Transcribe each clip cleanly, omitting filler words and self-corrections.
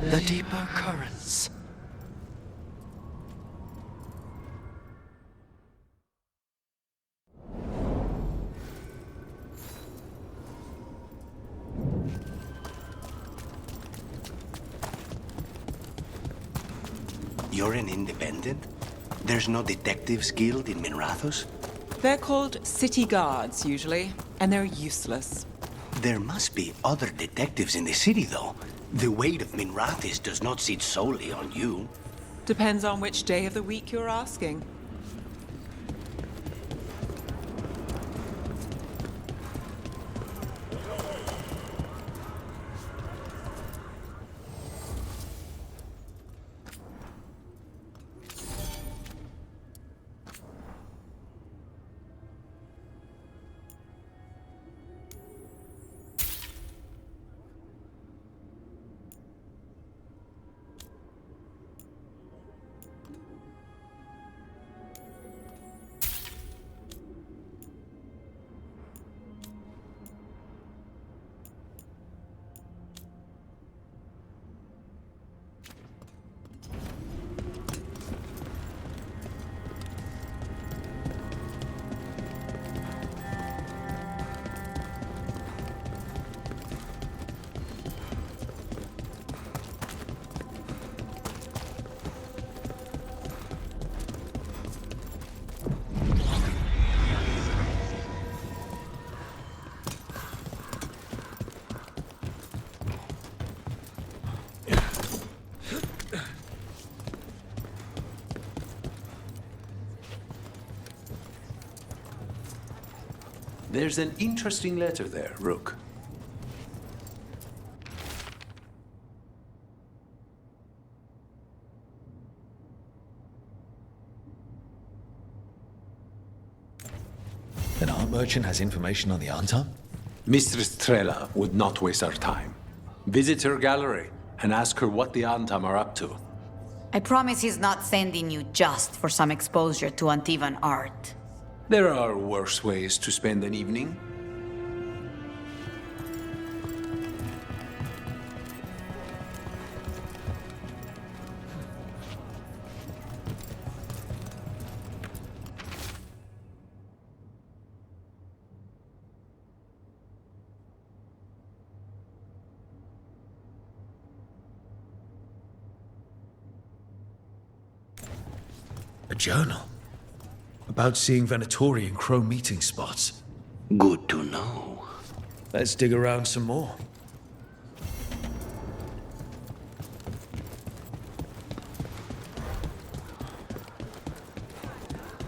The deeper currents. You're an independent? There's no detectives guild in Minrathous? They're called city guards, usually, and they're useless. There must be other detectives in the city, though. The weight of Minrathous does not sit solely on you. Depends on which day of the week you're asking. There's an interesting letter there, Rook. An art merchant has information on the Antam? Mistress Trella would not waste our time. Visit her gallery and ask her what the Antam are up to. I promise he's not sending you just for some exposure to Antivan art. There are worse ways to spend an evening. A journal? About seeing Venatori and Crow meeting spots. Good to know. Let's dig around some more.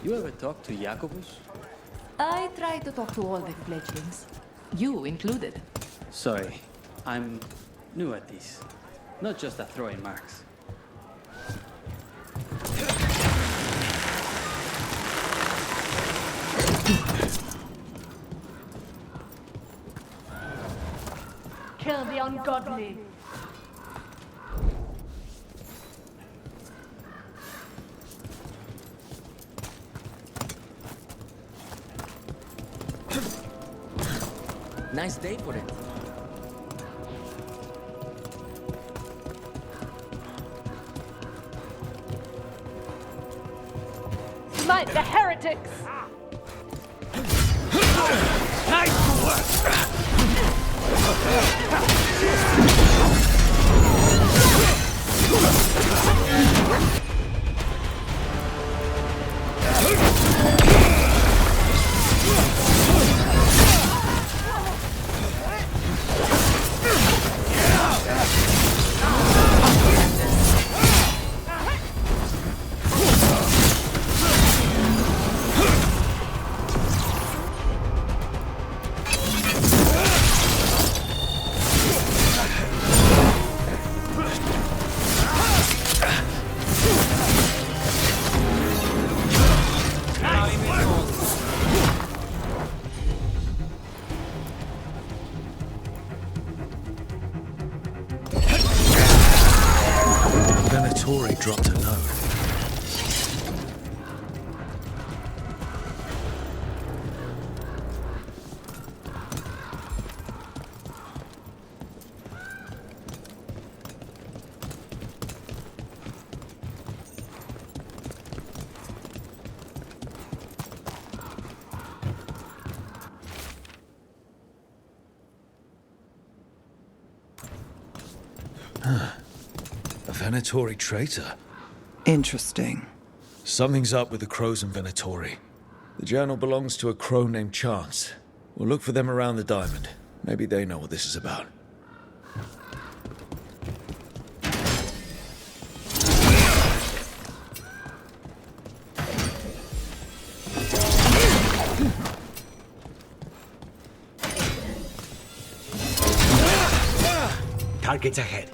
You ever talk to Jacobus? I try to talk to all the fledglings. You included. Sorry, I'm new at this. Not just at throwing marks. Kill the ungodly. Nice day for it. Smite the heretics! Nice work! Venatori dropped a note. A Venatori traitor. Interesting. Something's up with the crows and Venatori. The journal belongs to a crow named Chance. We'll look for them around the diamond. Maybe they know what this is about. Targets ahead.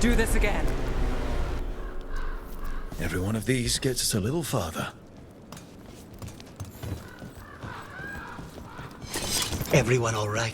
Do this again. Every one of these gets us a little farther. Everyone all right?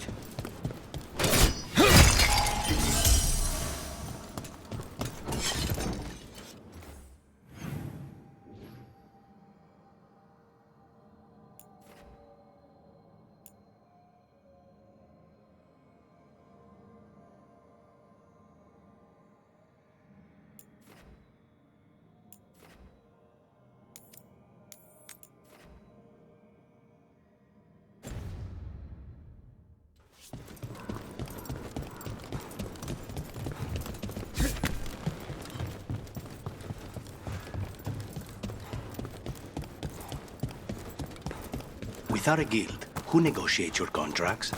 Without a guild, who negotiates your contracts?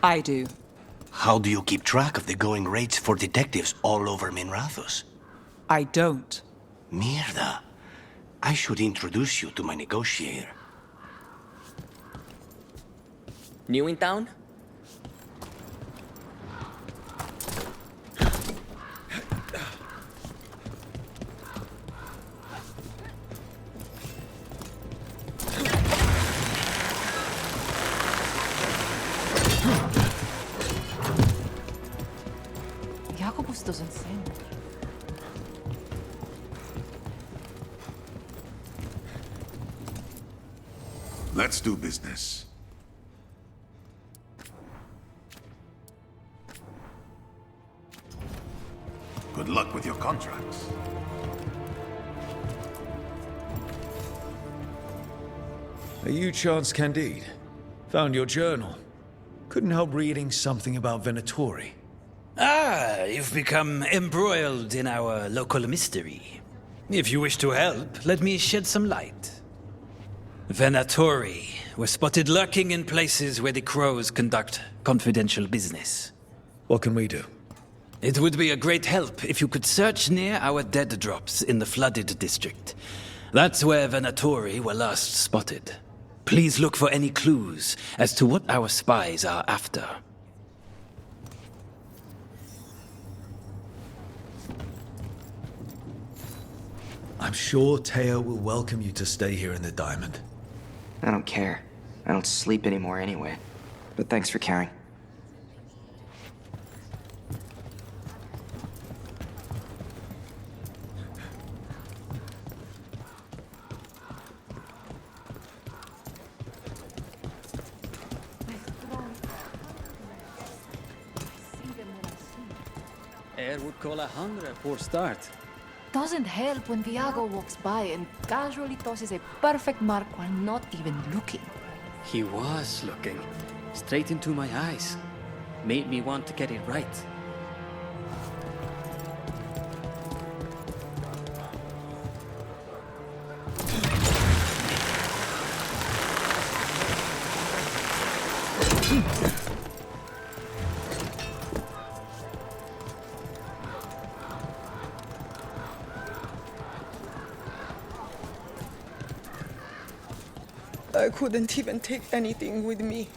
I do. How do you keep track of the going rates for detectives all over Minrathous? I don't. Mierda. I should introduce you to my negotiator. New in town? Let's do business. Good luck with your contracts. Are you Chance Candide? Found your journal. Couldn't help reading something about Venatori. Ah, you've become embroiled in our local mystery. If you wish to help, let me shed some light. Venatori were spotted lurking in places where the crows conduct confidential business. What can we do? It would be a great help if you could search near our dead drops in the flooded district. That's where Venatori were last spotted. Please look for any clues as to what our spies are after. I'm sure Teo will welcome you to stay here in the Diamond. I don't care. I don't sleep anymore anyway. But thanks for caring. Air would call 100 a poor start. Doesn't help when Viago walks by and casually tosses a perfect mark while not even looking. He was looking straight into my eyes. Made me want to get it right. I couldn't even take anything with me.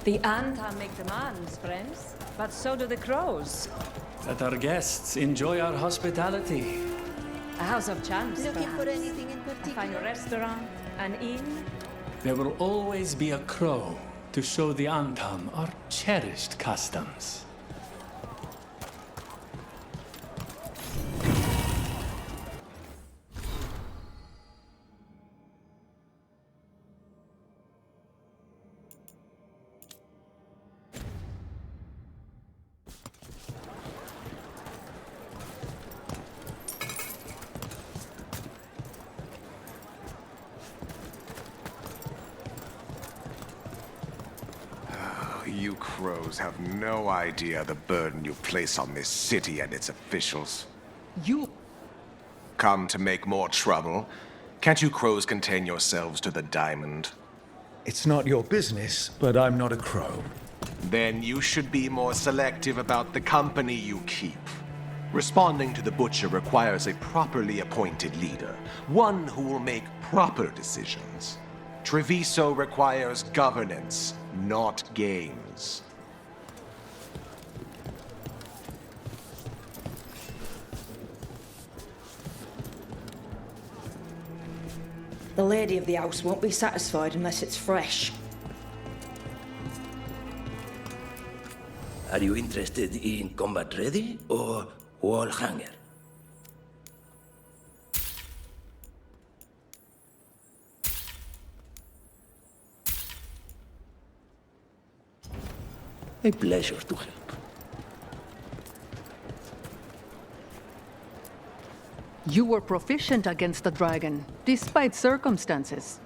The Anta make demands, friends, but so do the crows. Let our guests enjoy our hospitality. A house of chance, Looking for perhaps. anything in A particular? fine restaurant, an inn. There will always be a crow to show the Antam our cherished customs. You crows have no idea the burden you place on this city and its officials. You... Come to make more trouble? Can't you crows contain yourselves to the Diamond? It's not your business, but I'm not a crow. Then you should be more selective about the company you keep. Responding to the Butcher requires a properly appointed leader, one who will make proper decisions. Treviso requires governance, not games. The lady of the house won't be satisfied unless it's fresh. Are you interested in combat ready or wall hanger? A pleasure to help. You were proficient against the dragon, despite circumstances.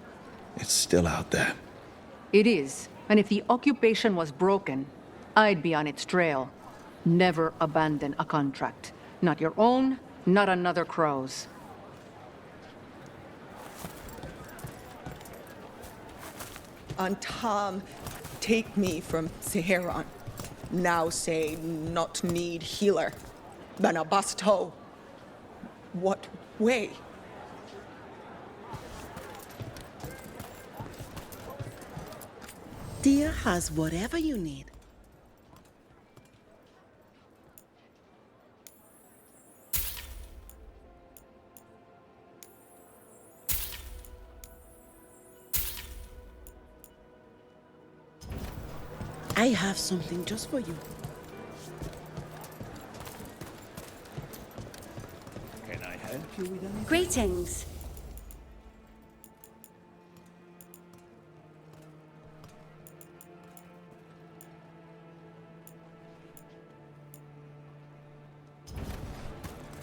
It's still out there. It is, and if the occupation was broken, I'd be on its trail. Never abandon a contract. Not your own, not another crow's. Antam, take me from Seheron. Now say not need healer. Banabasto. What way? Dear has whatever you need. I have something just for you. Can I help you with anything? Greetings.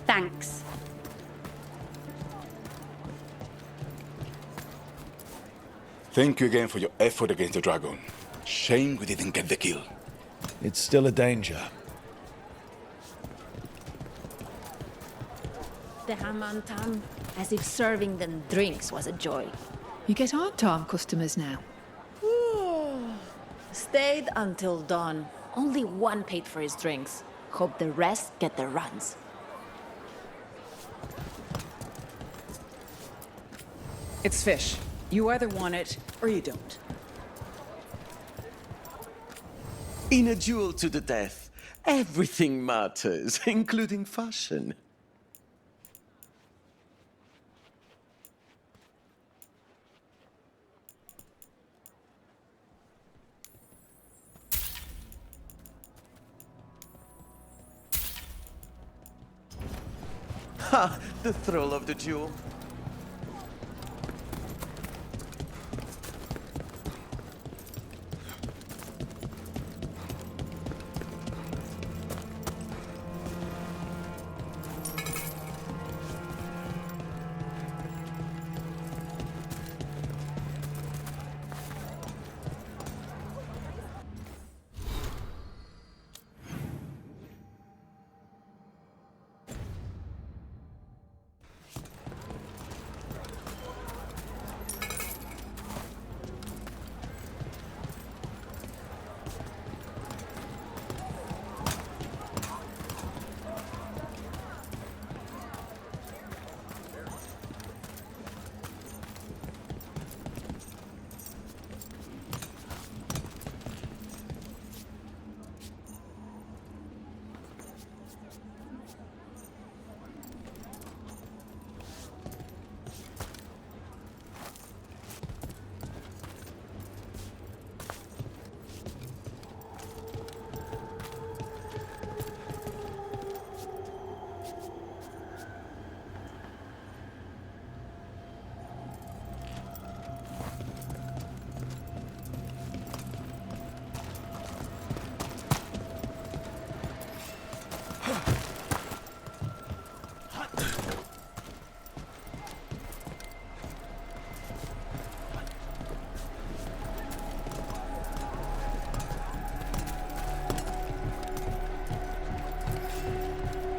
Thanks. Thank you again for your effort against the dragon. Shame we didn't get the kill. It's still a danger. The Hamantam, as if serving them drinks was a joy. You get Antam customers now. Stayed until dawn. Only one paid for his drinks. Hope the rest get their runs. It's fish. You either want it or you don't. In a duel to the death, everything matters, including fashion. Ha! The thrill of the duel.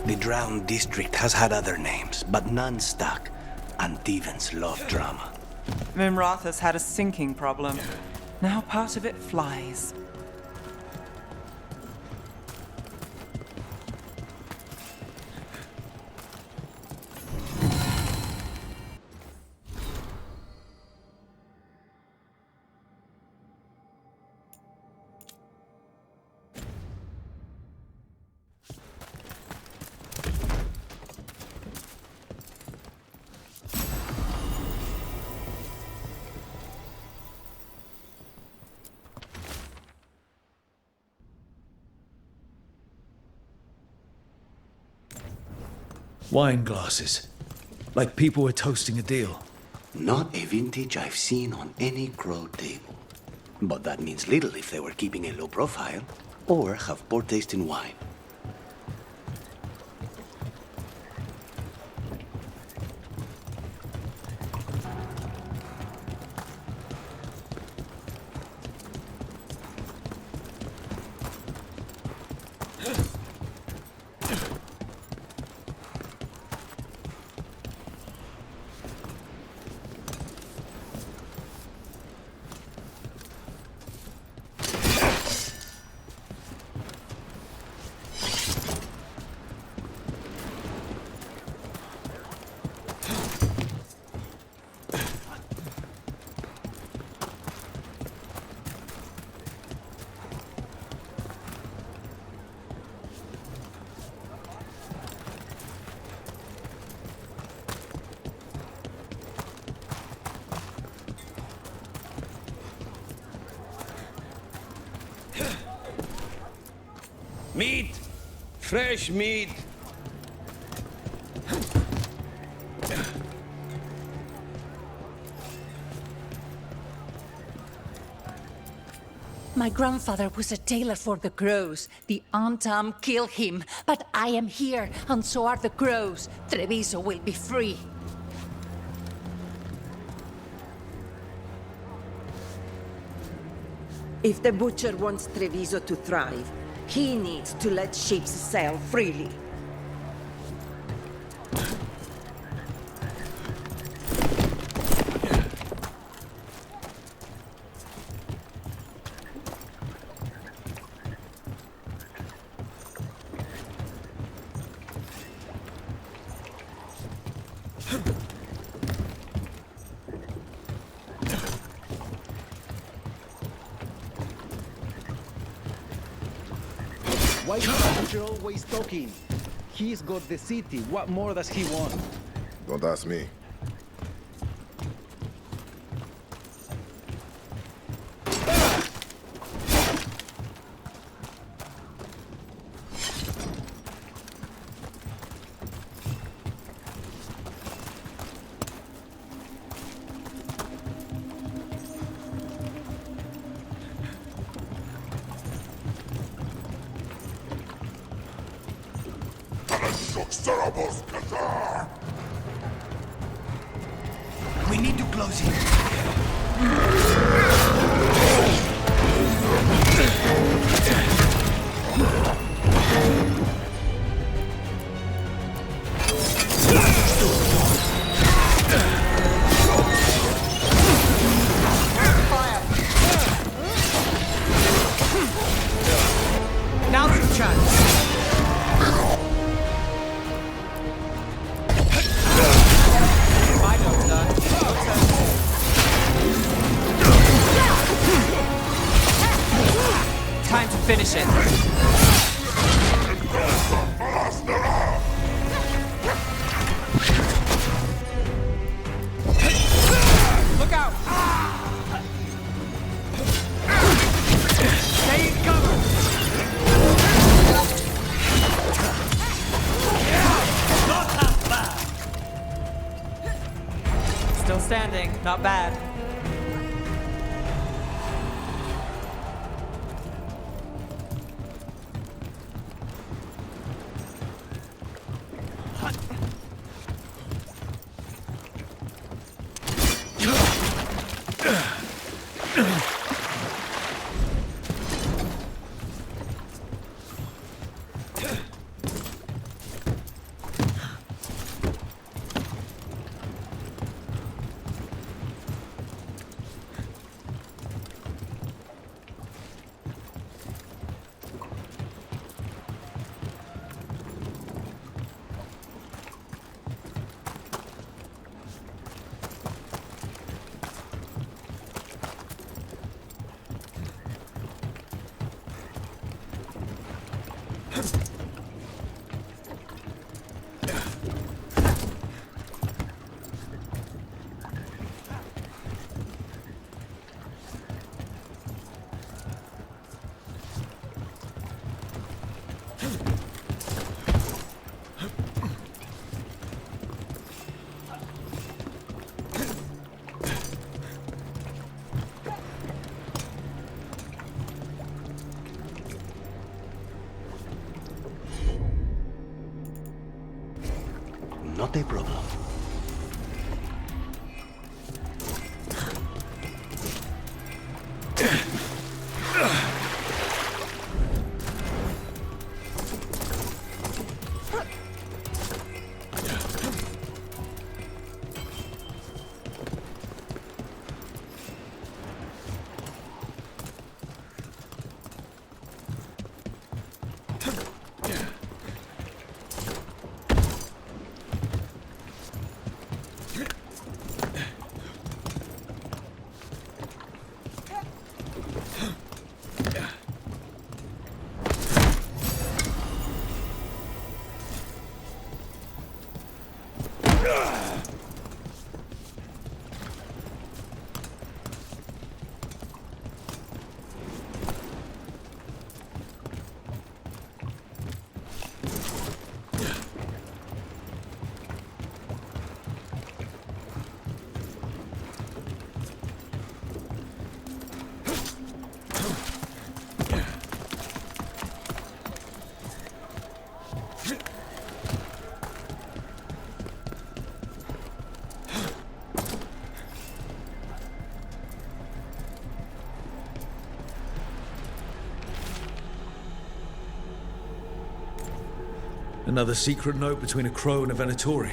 The Drowned District has had other names, but none stuck. Antivans love drama. Mimroth has had a sinking problem. Now part of it flies. Wine glasses. Like people were toasting a deal. Not a vintage I've seen on any crow table. But that means little if they were keeping a low profile, or have poor taste in wine. Meat! Fresh meat! My grandfather was a tailor for the crows. The Antam killed him, but I am here, and so are the crows. Treviso will be free. If the butcher wants Treviso to thrive, he needs to let sheep sell freely. Why is the butcher always talking? He's got the city. What more does he want? Don't ask me. We need to close it. Now's your chance. Time to finish it. Look out! Stay in cover! Still standing, not bad. Not a problem. Another secret note between a crow and a Venatori.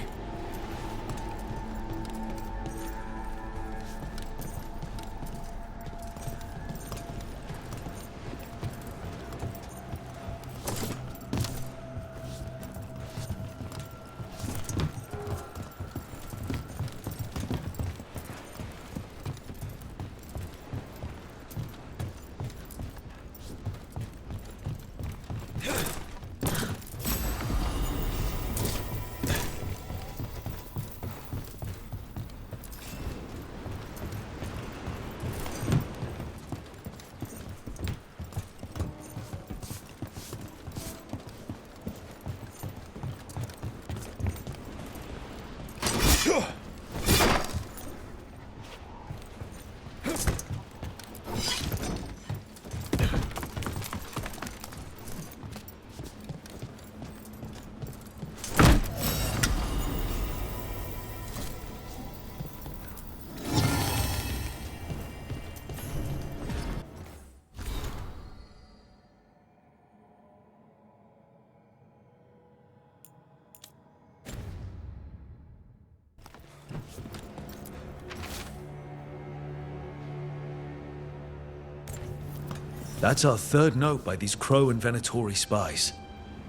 That's our third note by these Crow and Venatori spies.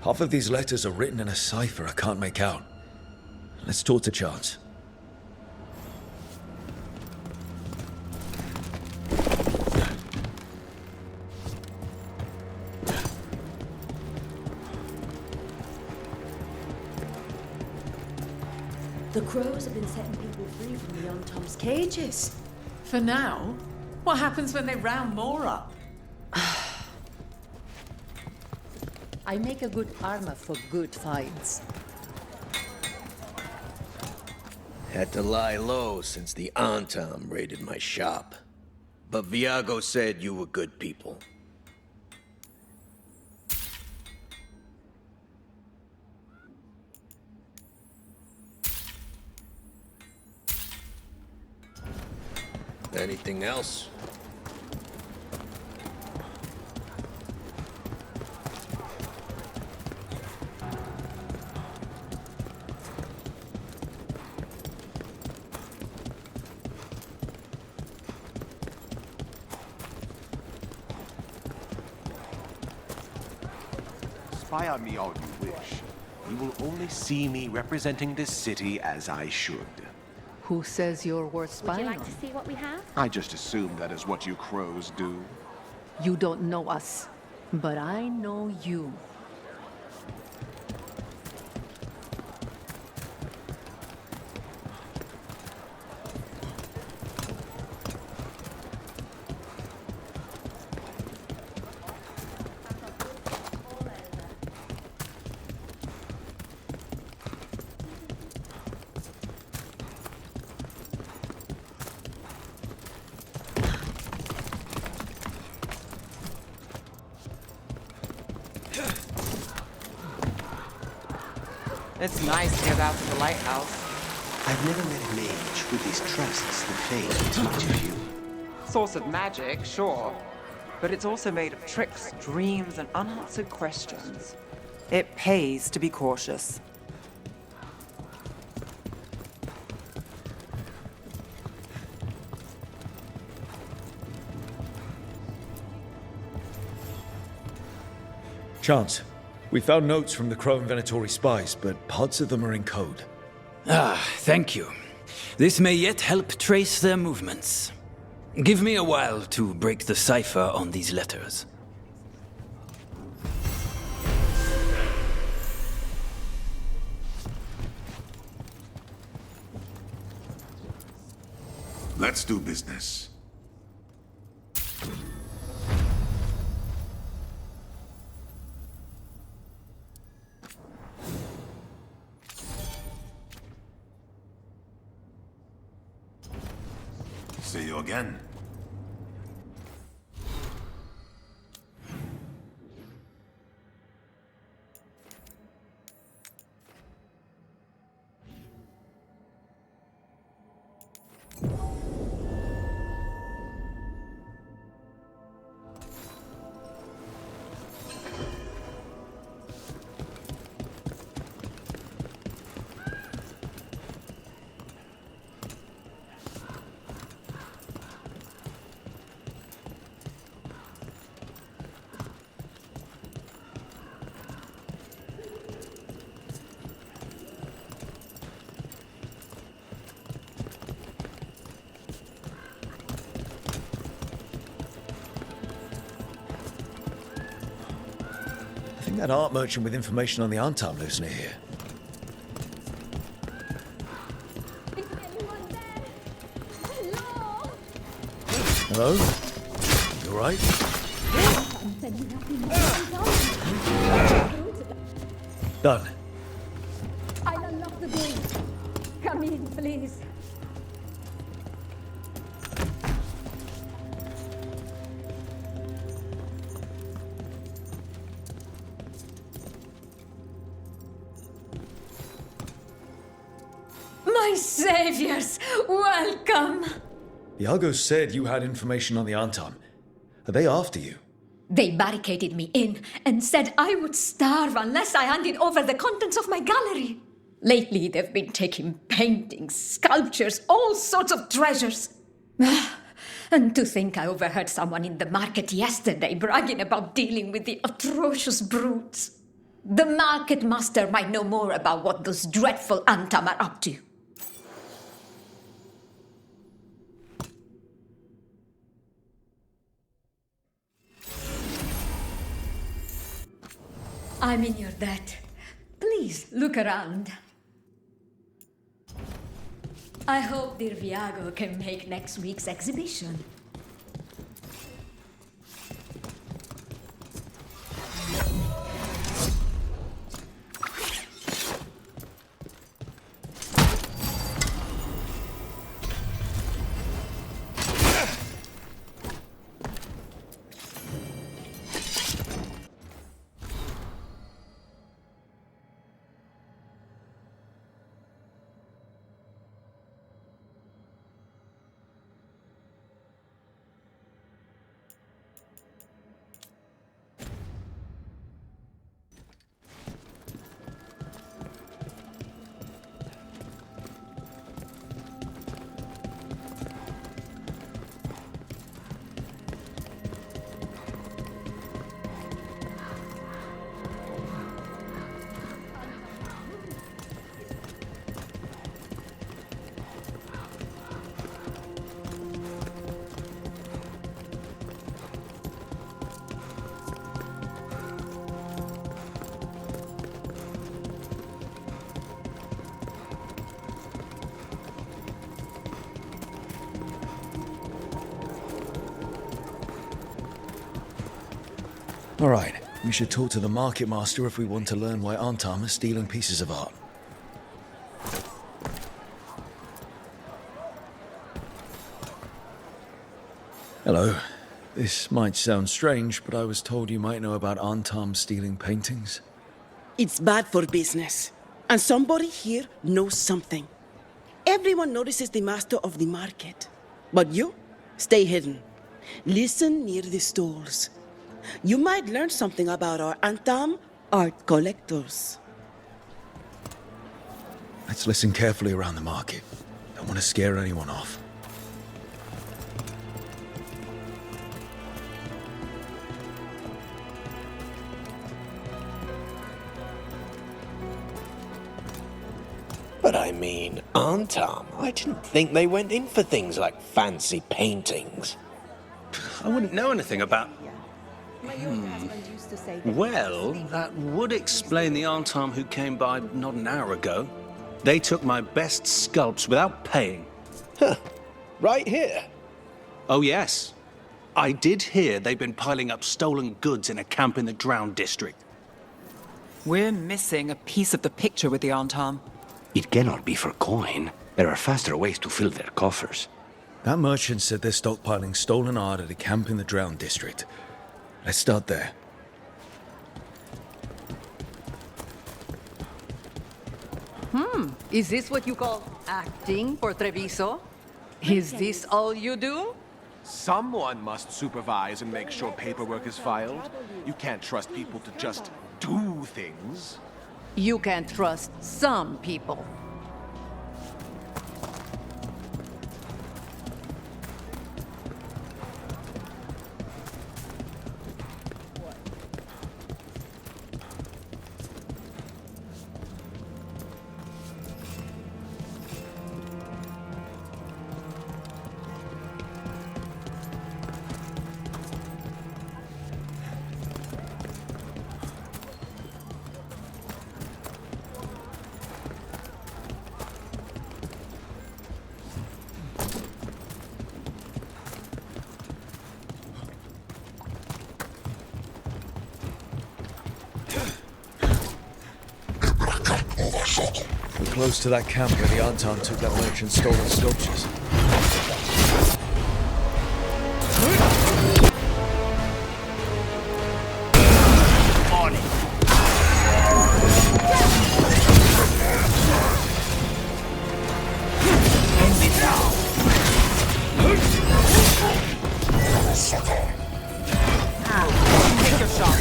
Half of these letters are written in a cipher I can't make out. Let's talk to Chance. The crows have been setting people free from the Untom's cages. For now? What happens when they round more up? I make a good armor for good fights. Had to lie low since the Antam raided my shop. But Viago said you were good people. Anything else? Spy on me all you wish. You will only see me representing this city as I should. Who says you're worth spying on? See what we have? I just assume that is what you crows do. You don't know us, but I know you. It's nice to get out to the lighthouse. I've never met a mage who distrusts the fate as much as you. Source of magic, sure. But it's also made of tricks, dreams, and unanswered questions. It pays to be cautious. Chance, we found notes from the Crow and Venatori spies, but parts of them are in code. Ah, thank you. This may yet help trace their movements. Give me a while to break the cipher on these letters. Let's do business. See you again. think that art merchant with information on the Antam lives near here. Hello? You alright? Done. I'll unlock the door. Come in, please. My saviors, welcome! Viago said you had information on the Antam. Are they after you? They barricaded me in and said I would starve unless I handed over the contents of my gallery. Lately, they've been taking paintings, sculptures, all sorts of treasures. And to think I overheard someone in the market yesterday bragging about dealing with the atrocious brutes. The market master might know more about what those dreadful Antam are up to. I'm in your debt. Please look around. I hope dear Viago can make next week's exhibition. Alright, we should talk to the market master if we want to learn why Antam is stealing pieces of art. Hello. This might sound strange, but I was told you might know about Antam stealing paintings. It's bad for business. And somebody here knows something. Everyone notices the master of the market. But you, stay hidden. Listen near the stalls. You might learn something about our Antam art collectors. Let's listen carefully around the market. Don't want to scare anyone off. But I mean, Antam, I didn't think they went in for things like fancy paintings. I wouldn't know anything about... Well, that would explain the Antam who came by not an hour ago. They took my best sculpts without paying. Huh. Right here? Oh, yes. I did hear they've been piling up stolen goods in a camp in the Drowned district. We're missing a piece of the picture with the Antam. It cannot be for coin. There are faster ways to fill their coffers. That merchant said they're stockpiling stolen art at a camp in the Drowned district. Let's start there. Is this what you call acting for Treviso? Is this all you do? Someone must supervise and make sure paperwork is filed. You can't trust people to just do things. You can't trust some people. close to that camp where the Antam took that merchant's stolen sculptures. Take your shot.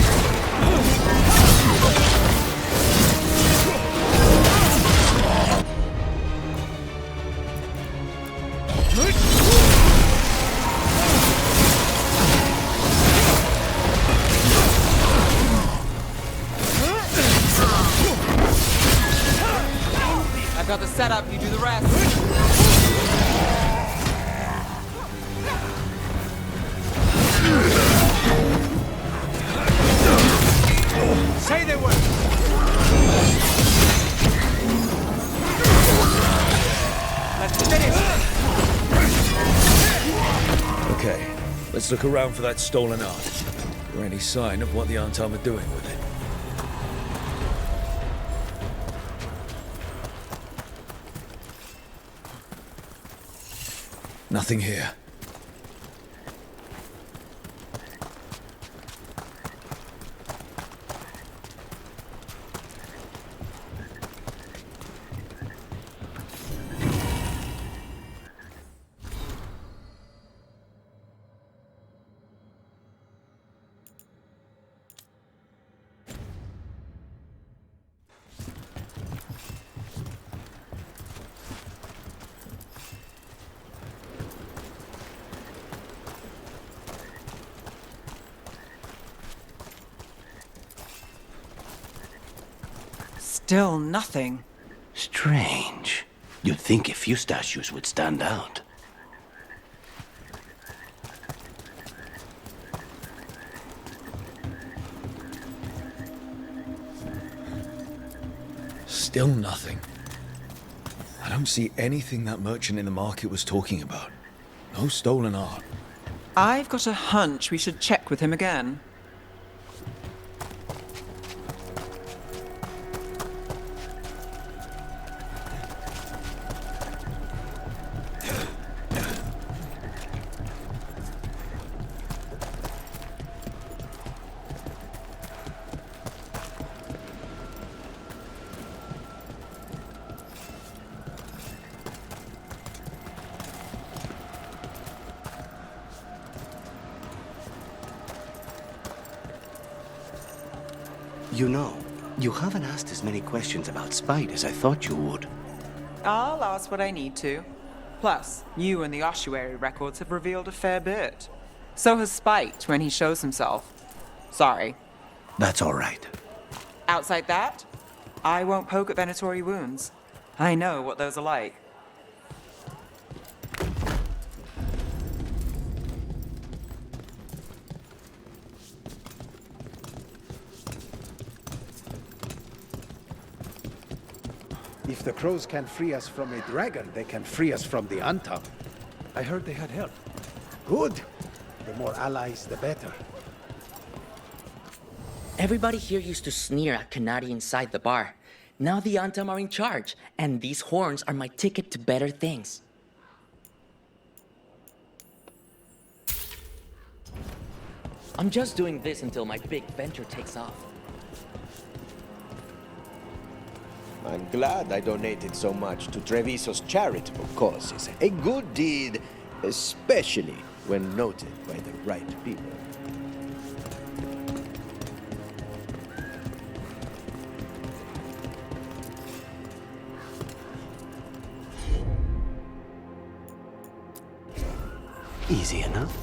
I've got the setup, you do the rest. Say they were. Let's finish. Okay, let's look around for that stolen art. Or any sign of what the Antam are doing with it. Nothing here. Still nothing. Strange. You'd think a few statues would stand out. Still nothing. I don't see anything that merchant in the market was talking about. No stolen art. I've got a hunch we should check with him again. You know, you haven't asked as many questions about Spite as I thought you would. I'll ask what I need to. Plus, you and the ossuary records have revealed a fair bit. So has Spite when he shows himself. Sorry. That's all right. Outside that, I won't poke at venatory wounds. I know what those are like. If the crows can free us from a dragon, they can free us from the Antam. I heard they had help. Good. The more allies, the better. Everybody here used to sneer at Canary inside the bar. Now the Antam are in charge, and these horns are my ticket to better things. I'm just doing this until my big venture takes off. I'm glad I donated so much to Treviso's charitable causes. A good deed, especially when noted by the right people. Easy enough.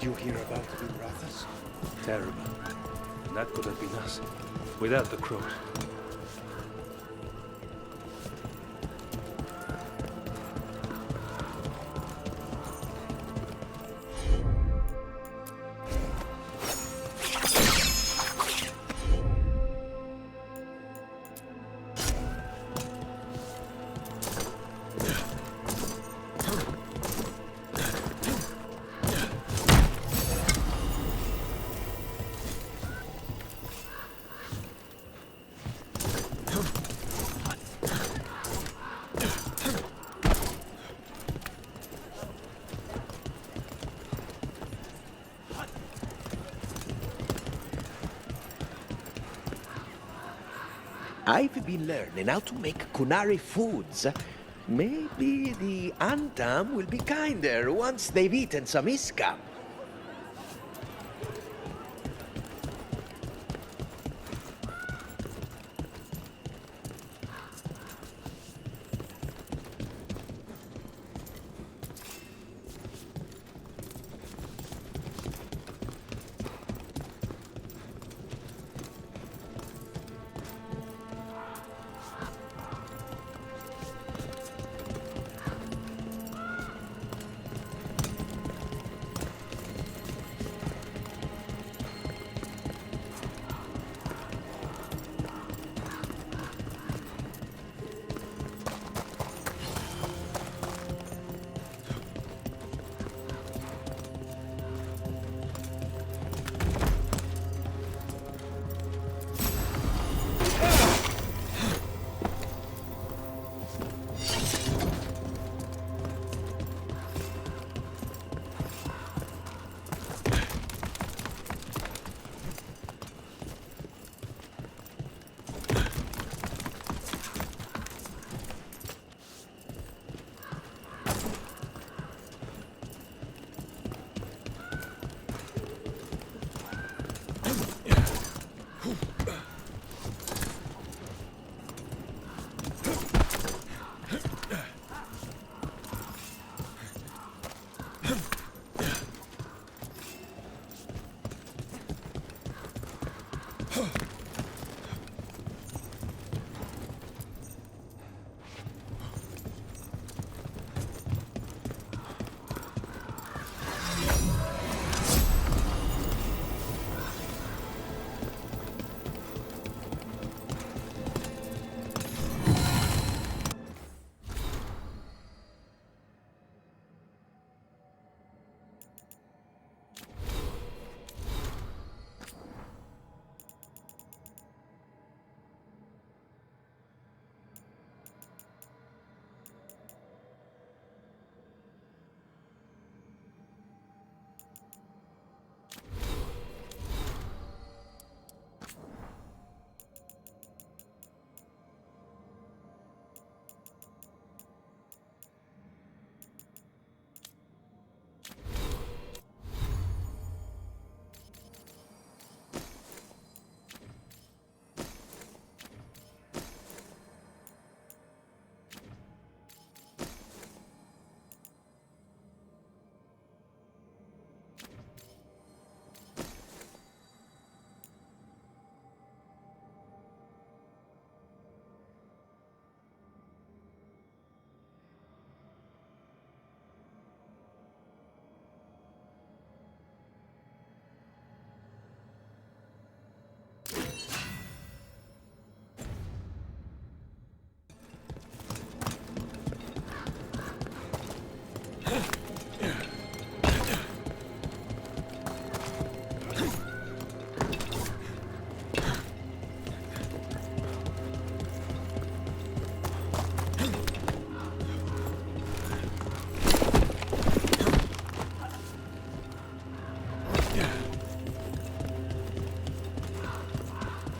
you hear about Minrathas? Terrible. That could have been us, without the crows. I've been learning how to make Kunari foods. Maybe the Antam will be kinder once they've eaten some Iskam.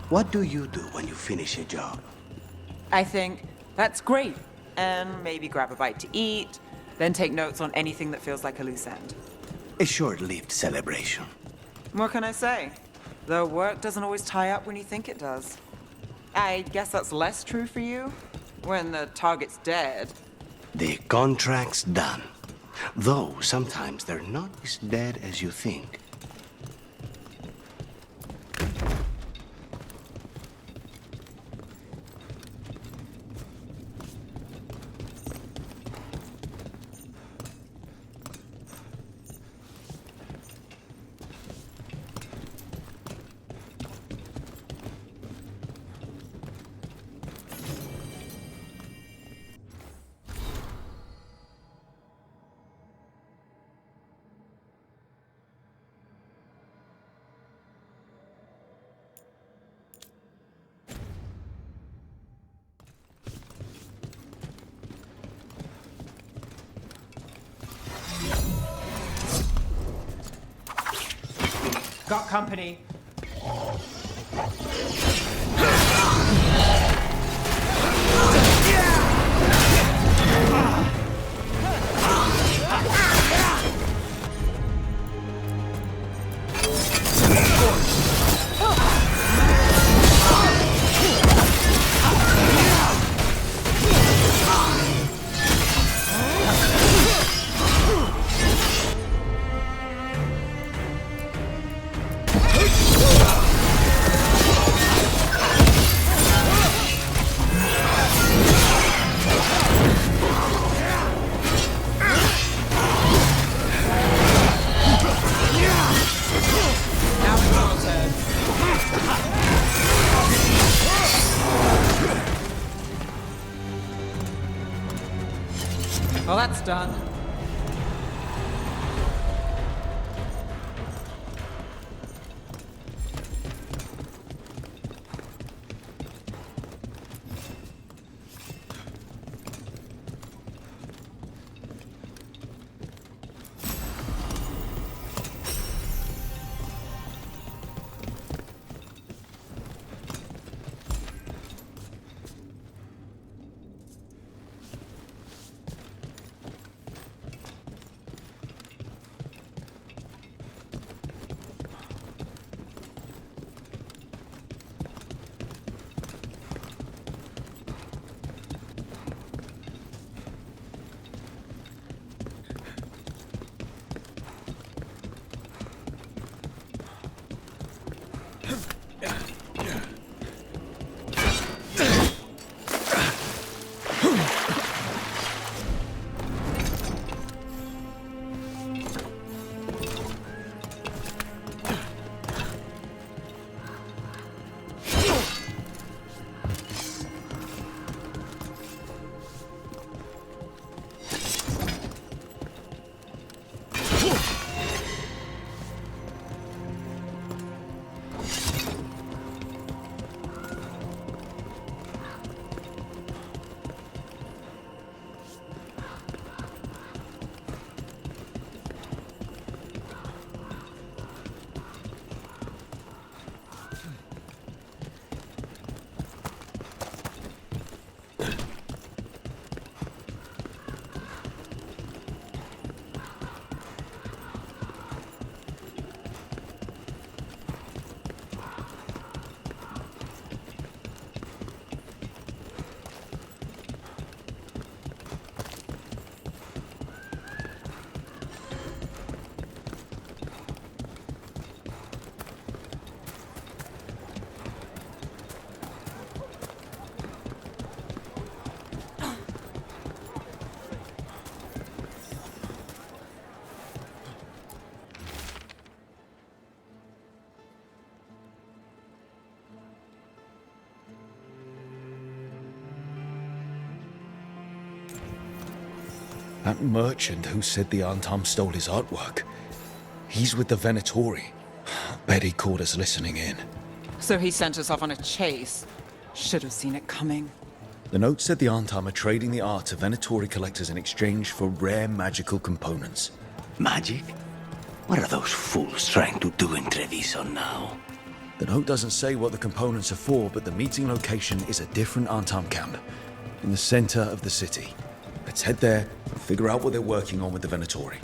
What do you do when you finish a job? I think that's great. And maybe grab a bite to eat, then take notes on anything that feels like a loose end. A short-lived celebration. What can I say? The work doesn't always tie up when you think it does. I guess that's less true for you? When the target's dead. The contract's done. Though sometimes they're not as dead as you think. Got company. Well, that's done. That merchant who said the Antam stole his artwork. He's with the Venatori. Bet he caught us listening in. So he sent us off on a chase. Should have seen it coming. The note said the Antam are trading the art to Venatori collectors in exchange for rare magical components. Magic? What are those fools trying to do in Treviso now? The note doesn't say what the components are for, but the meeting location is a different Antam camp, in the center of the city. Let's head there and figure out what they're working on with the Venatori.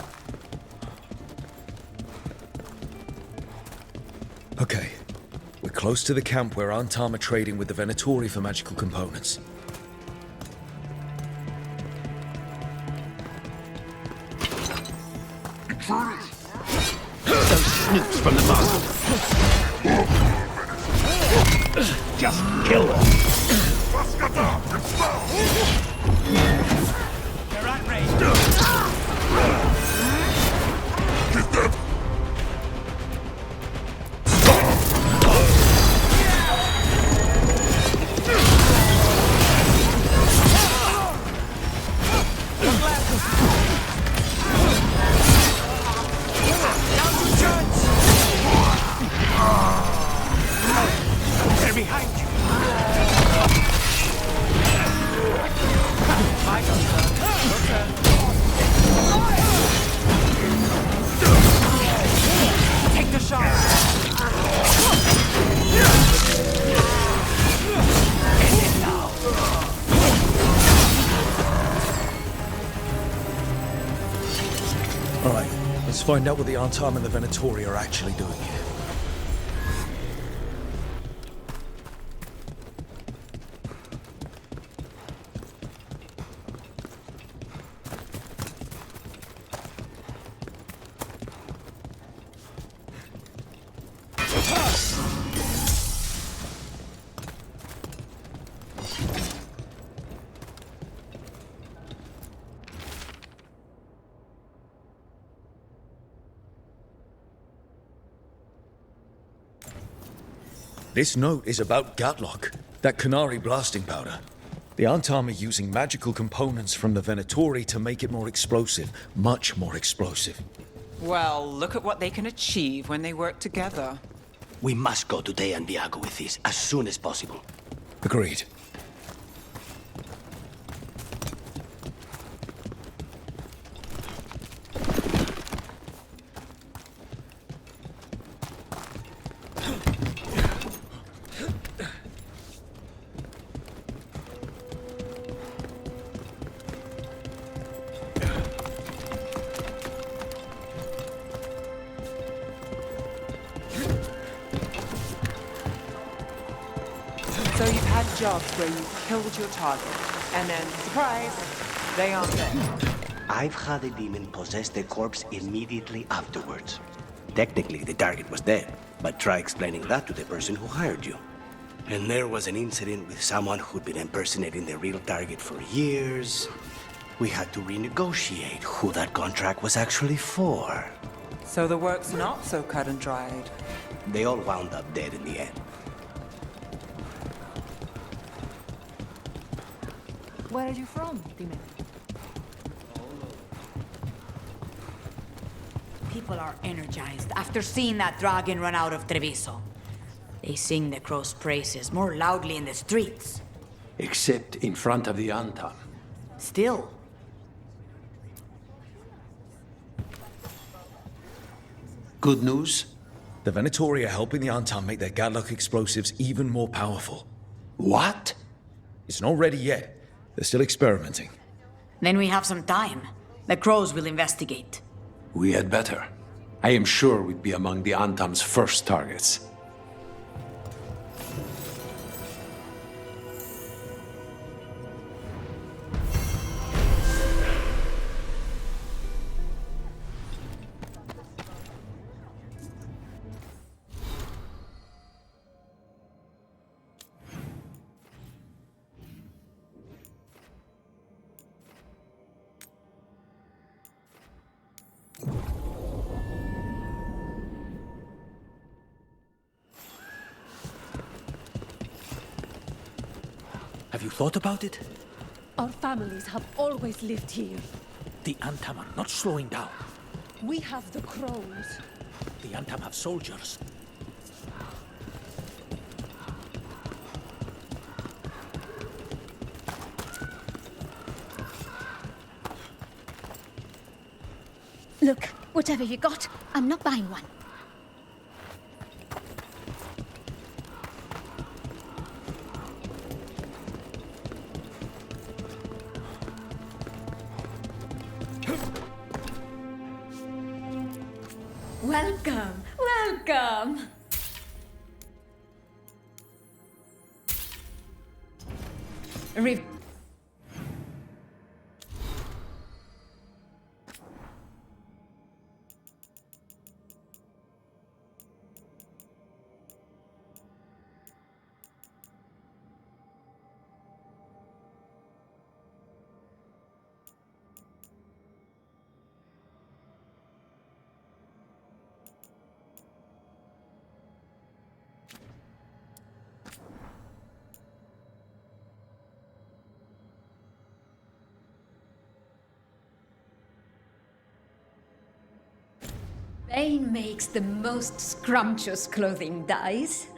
Okay, we're close to the camp where Antam are trading with the Venatori for magical components. Those snoops from the master. Just kill them. They're at range. They're behind you. Take the shot. End it now. Alright, let's find out what the Antam and the Venatori are actually doing here. This note is about Gatlock, that Canary blasting powder. The Antam are using magical components from the Venatori to make it more explosive, much more explosive. Well, look at what they can achieve when they work together. We must go to Day and Viago with this as soon as possible. Agreed. So you've had jobs where you've killed your target, and then, surprise, they aren't there. I've had a demon possess the corpse immediately afterwards. Technically, the target was dead, but try explaining that to the person who hired you. And there was an incident with someone who'd been impersonating the real target for years. We had to renegotiate who that contract was actually for. So the work's not so cut and dried. They all wound up dead in the end. Where are you from, Demon? People are energized after seeing that dragon run out of Treviso. They sing the crow's praises more loudly in the streets. Except in front of the Antam. Still. Good news? The Venatori are helping the Antam make their Gatlock explosives even more powerful. What? It's not ready yet. They're still experimenting. Then we have some time. The crows will investigate. We had better. I am sure we'd be among the Antam's first targets. Have you thought about it? Our families have always lived here. The Antam are not slowing down. We have the crows. The Antam have soldiers. Look, whatever you got, I'm not buying one. Welcome, welcome. Bane makes the most scrumptious clothing dyes.